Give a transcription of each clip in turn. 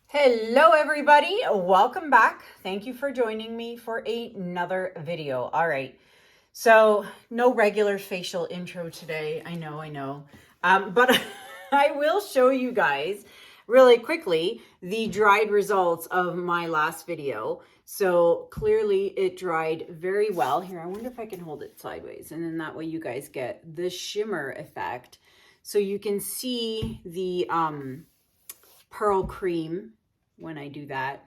Hello everybody, welcome back. Thank you for joining me for another video. All right, so no regular facial intro today. I know. But I will show you guys really quickly the dried results of my last video. So clearly it dried very well. Here, I wonder if I can hold it sideways, and then that way you guys get the shimmer effect. So you can see the pearl cream when I do that.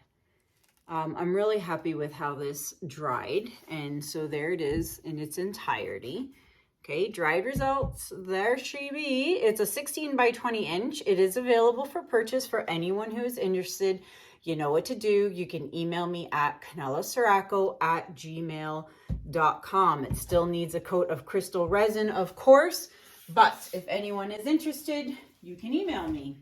I'm really happy with how this dried. And so there it is in its entirety. Okay, dried results. There she be. It's a 16 by 20 inch. It is available for purchase for anyone who is interested. You know what to do. You can email me at kanellaciraco@gmail.com. It still needs a coat of crystal resin, of course. But if anyone is interested, you can email me.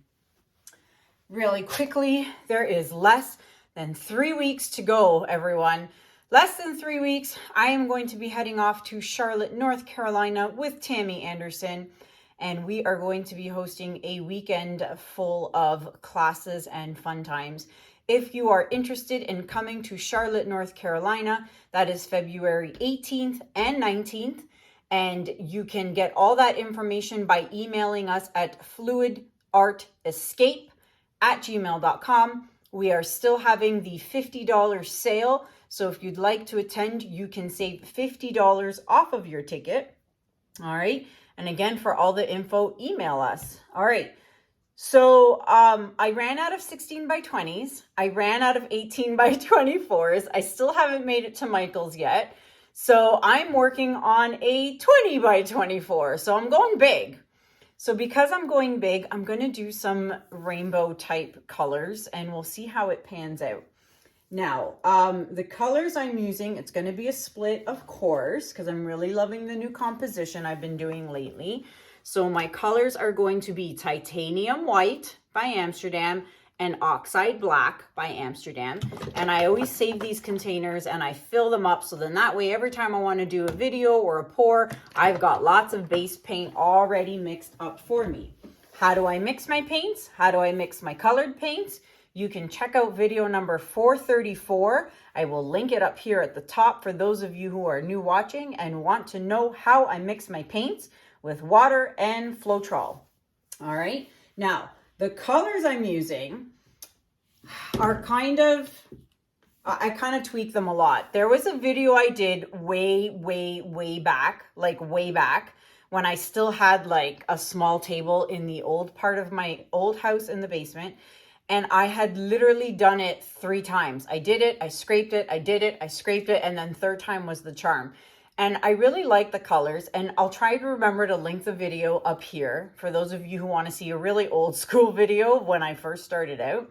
Really quickly, there is less than 3 weeks to go, everyone. Less than 3 weeks, I am going to be heading off to Charlotte, North Carolina with Tammy Anderson, and we are going to be hosting a weekend full of classes and fun times. If you are interested in coming to Charlotte, North Carolina, that is February 18th and 19th, and you can get all that information by emailing us at fluidartescape@gmail.com. We are still having the $50 sale. So if you'd like to attend, you can save $50 off of your ticket. All right. And again, for all the info, email us. All right. So I ran out of 16 by 20s. I ran out of 18 by 24s. I still haven't made it to Michael's yet. So I'm working on a 20 by 24. So I'm going big. So because I'm going big, I'm going to do some rainbow type colors and we'll see how it pans out. Now, the colors I'm using, it's going to be a split, of course, because I'm really loving the new composition I've been doing lately. So my colors are going to be Titanium White by Amsterdam and Oxide Black by Amsterdam. And I always save these containers and I fill them up, so then that way every time I want to do a video or a pour, I've got lots of base paint already mixed up for me. How do I mix my paints? How do I mix my colored paints? You can check out video number 434. I will link it up here at the top for those of you who are new watching and want to know how I mix my paints with water and Floetrol. All right, now the colors I'm using are I kind of tweak them a lot. There was a video I did way back, when I still had like a small table in the old part of my old house in the basement. And I had literally done it 3 times. I did it, I scraped it, I did it, I scraped it, and then third time was the charm. And I really like the colors, and I'll try to remember to link the video up here for those of you who want to see a really old school video when I first started out.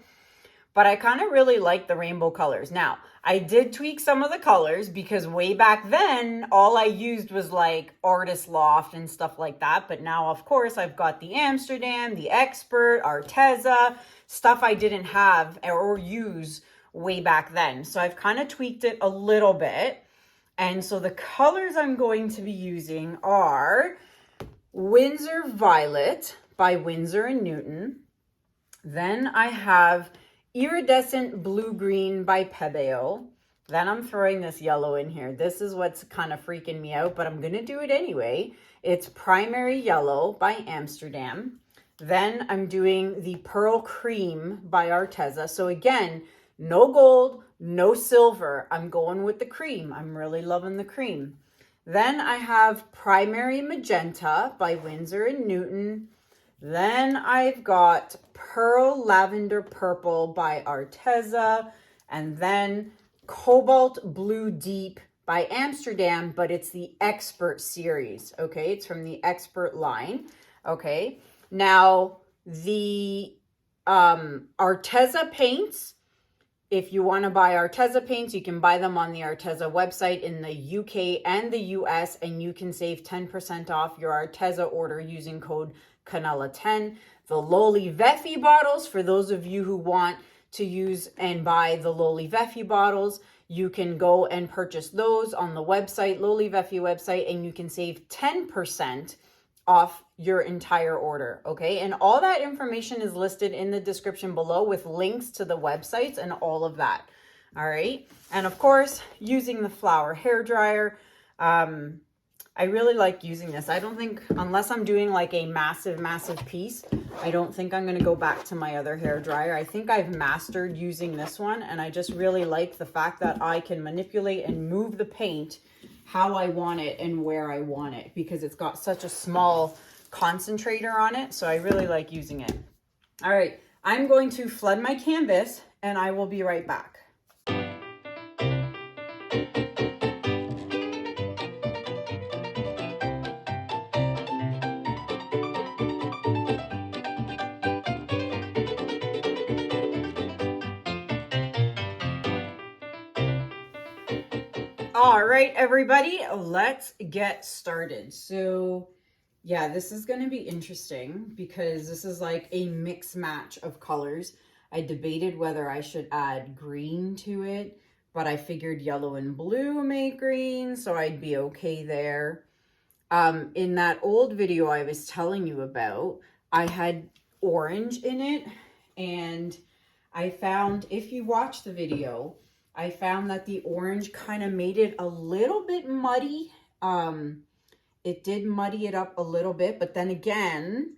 But I kind of really like the rainbow colors. Now, I did tweak some of the colors because way back then, all I used was like Artist Loft and stuff like that. But now, of course, I've got the Amsterdam, the Expert, Arteza, stuff I didn't have or use way back then. So I've kind of tweaked it a little bit. And so the colors I'm going to be using are Winsor Violet by Winsor & Newton. Then I have Iridescent Blue Green by Pebeo. Then I'm throwing this yellow in here. This is what's kind of freaking me out, but I'm going to do it anyway. It's Primary Yellow by Amsterdam. Then I'm doing the Pearl Cream by Arteza. So again, no gold, no silver. I'm going with the cream. I'm really loving the cream. Then I have Primary Magenta by Winsor & Newton. Then I've got Pearl Lavender Purple by Arteza. And then Cobalt Blue Deep by Amsterdam, but it's the Expert series. Okay, it's from the Expert line. Okay, now the Arteza paints. If you want to buy Arteza paints, you can buy them on the Arteza website in the UK and the US, and you can save 10% off your Arteza order using code Kanella10. The Loli Veffy bottles, for those of you who want to use and buy the Loli Veffy bottles, you can go and purchase those on the website, Loli Veffy website, and you can save 10% off your entire order, okay? And all that information is listed in the description below with links to the websites and all of that, all right? And of course, using the flower hair dryer, I really like using this. I don't think, unless I'm doing like a massive, massive piece, I don't think I'm going to go back to my other hair dryer. I think I've mastered using this one, and I just really like the fact that I can manipulate and move the paint how I want it and where I want it, because it's got such a small concentrator on it. So I really like using it. All right, I'm going to flood my canvas and I will be right back. All right, everybody, let's get started. So yeah, this is going to be interesting because this is like a mix match of colors. I debated whether I should add green to it, but I figured yellow and blue make green, so I'd be okay there. In that old video I was telling you about, I had orange in it, and I found, if you watch the video, I found that the orange kind of made it a little bit muddy. It did muddy it up a little bit, but then again,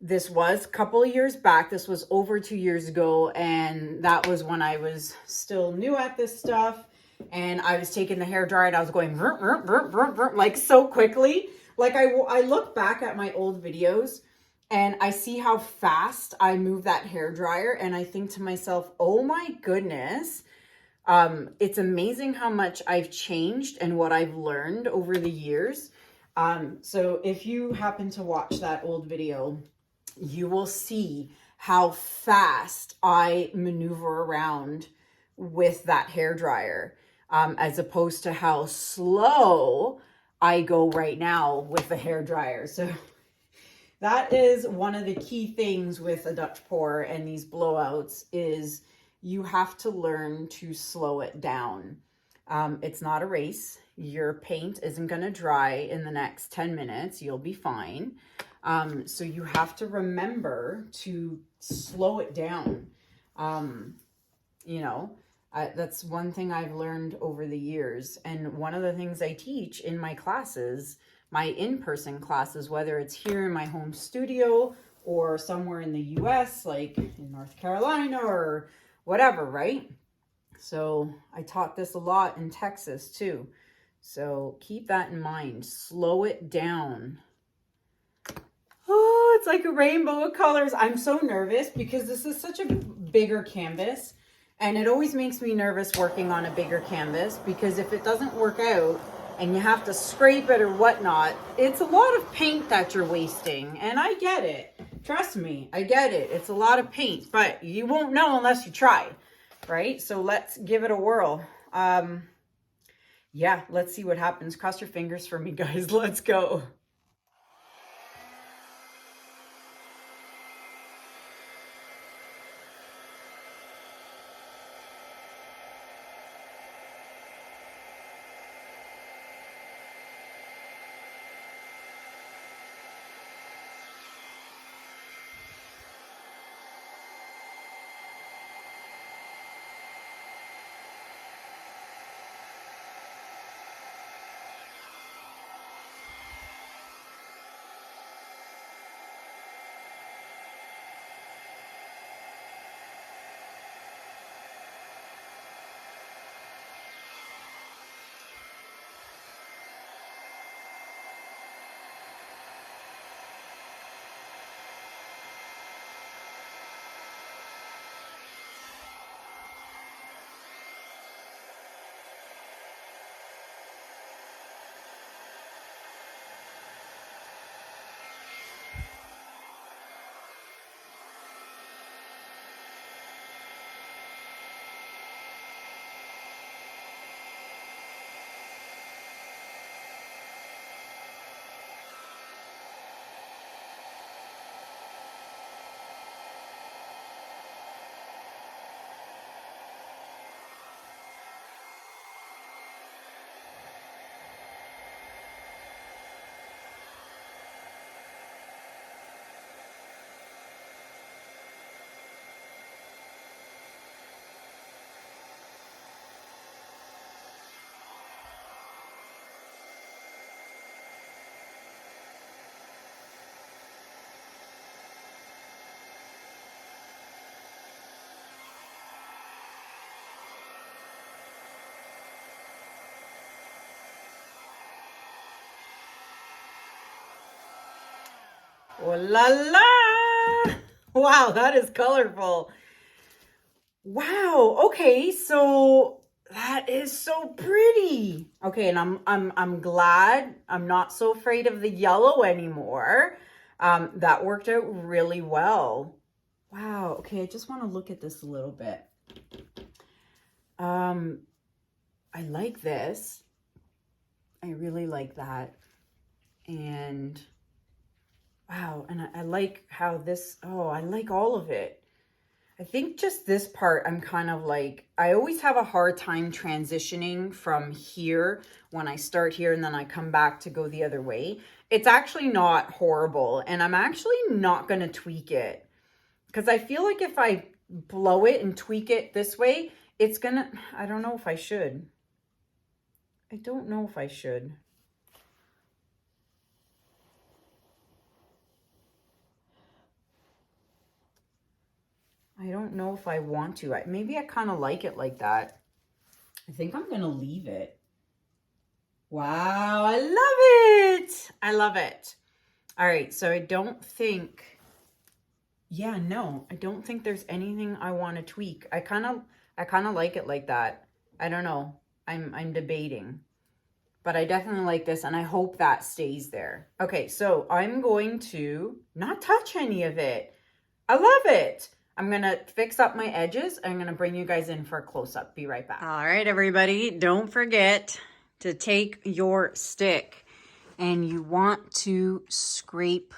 this was a couple of years back. This was over 2 years ago, and that was when I was still new at this stuff, and I was taking the hair dryer and I was going vroom, vroom, vroom, vroom, vroom, like so quickly. Like I look back at my old videos and I see how fast I move that hair dryer, and I think to myself, oh my goodness, it's amazing how much I've changed and what I've learned over the years. So if you happen to watch that old video, you will see how fast I maneuver around with that hair dryer, as opposed to how slow I go right now with the hair dryer. So that is one of the key things with a Dutch pour and these blowouts, is you have to learn to slow it down. It's not a race. Your paint isn't going to dry in the next 10 minutes. You'll be fine. So you have to remember to slow it down. You know, that's one thing I've learned over the years. And one of the things I teach in my classes, my in-person classes, whether it's here in my home studio or somewhere in the US, like in North Carolina or whatever, right? So I taught this a lot in Texas too. So keep that in mind. Slow it down. Oh, it's like a rainbow of colors. I'm so nervous because this is such a bigger canvas, and it always makes me nervous working on a bigger canvas, because if it doesn't work out and you have to scrape it or whatnot, it's a lot of paint that you're wasting. And I get it. Trust me, I get it. It's a lot of paint, but you won't know unless you try, right? So let's give it a whirl. Yeah, let's see what happens. Cross your fingers for me, guys. Let's go. Oh la la! Wow, that is colorful. Wow, okay, so that is so pretty. Okay, and I'm glad I'm not so afraid of the yellow anymore. That worked out really well. Wow, okay, I just want to look at this a little bit. I like this. I really like that. And wow, and I like how this, oh, I like all of it. I think just this part, I'm kind of like, I always have a hard time transitioning from here when I start here and then I come back to go the other way. It's actually not horrible, and I'm actually not going to tweak it because I feel like if I blow it and tweak it this way, it's gonna, I don't know if I should. I don't know if I should. I don't know if I want to. Maybe I kind of like it like that. I think I'm going to leave it. Wow, I love it. I love it. All right, so I don't think, yeah, no, I don't think there's anything I want to tweak. I kind of like it like that. I don't know. I'm debating. But I definitely like this, and I hope that stays there. Okay, so I'm going to not touch any of it. I love it. I'm going to fix up my edges. I'm going to bring you guys in for a close-up. Be right back. All right, everybody. Don't forget to take your stick and you want to scrape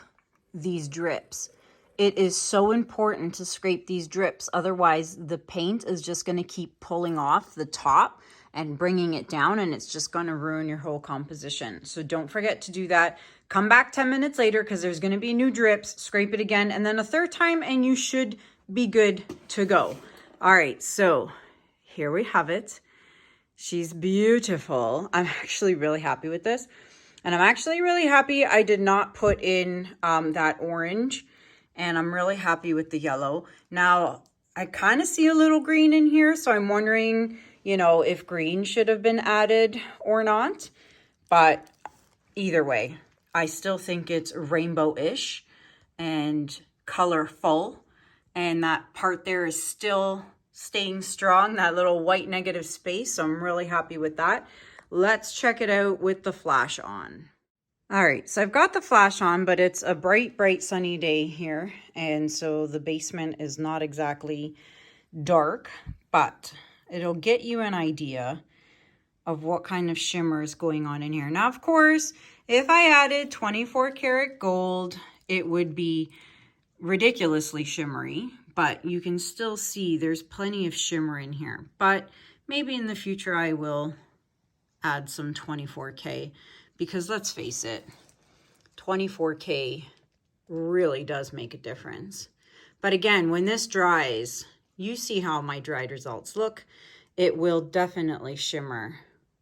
these drips. It is so important to scrape these drips. Otherwise, the paint is just going to keep pulling off the top and bringing it down, and it's just going to ruin your whole composition. So don't forget to do that. Come back 10 minutes later because there's going to be new drips. Scrape it again, and then a third time, and you should be good to go. All right, so here we have it. She's beautiful. I'm actually really happy with this. And I'm actually really happy I did not put in that orange. And I'm really happy with the yellow. Now, I kind of see a little green in here, so I'm wondering, you know, if green should have been added or not. But either way, I still think it's rainbow-ish and colorful. And that part there is still staying strong, that little white negative space. So I'm really happy with that. Let's check it out with the flash on. All right, so I've got the flash on, but it's a bright, bright sunny day here. And so the basement is not exactly dark, but it'll get you an idea of what kind of shimmer is going on in here. Now, of course, if I added 24 karat gold, it would be ridiculously shimmery, but you can still see there's plenty of shimmer in here. But maybe in the future I will add some 24K, because let's face it, 24K really does make a difference. But again, when this dries, you see how my dried results look. It will definitely shimmer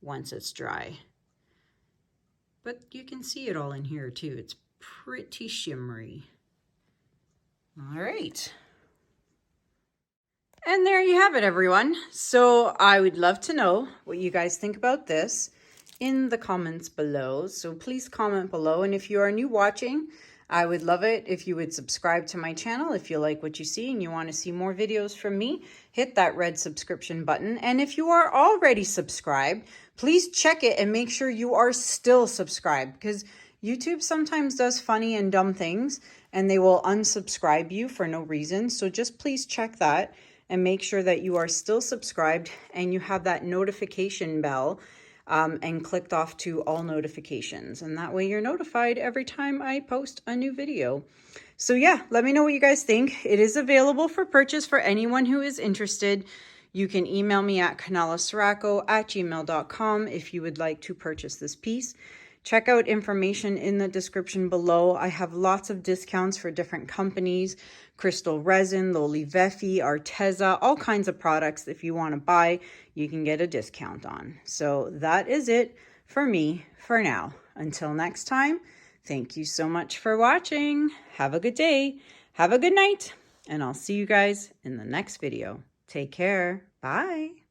once it's dry. But you can see it all in here too. It's pretty shimmery. All right. And there you have it, everyone. So I would love to know what you guys think about this in the comments below. So please comment below. And if you are new watching, I would love it if you would subscribe to my channel. If you like what you see and you want to see more videos from me, hit that red subscription button. And if you are already subscribed, please check it and make sure you are still subscribed, because YouTube sometimes does funny and dumb things and they will unsubscribe you for no reason. So just please check that and make sure that you are still subscribed and you have that notification bell and clicked off to all notifications. And that way you're notified every time I post a new video. So yeah, let me know what you guys think. It is available for purchase for anyone who is interested. You can email me at kanellaciraco@gmail.com if you would like to purchase this piece. Check out information in the description below. I have lots of discounts for different companies, Crystal Resin, Lolivefi, Arteza, all kinds of products. If you want to buy, you can get a discount on. So that is it for me for now. Until next time, thank you so much for watching. Have a good day. Have a good night. And I'll see you guys in the next video. Take care. Bye.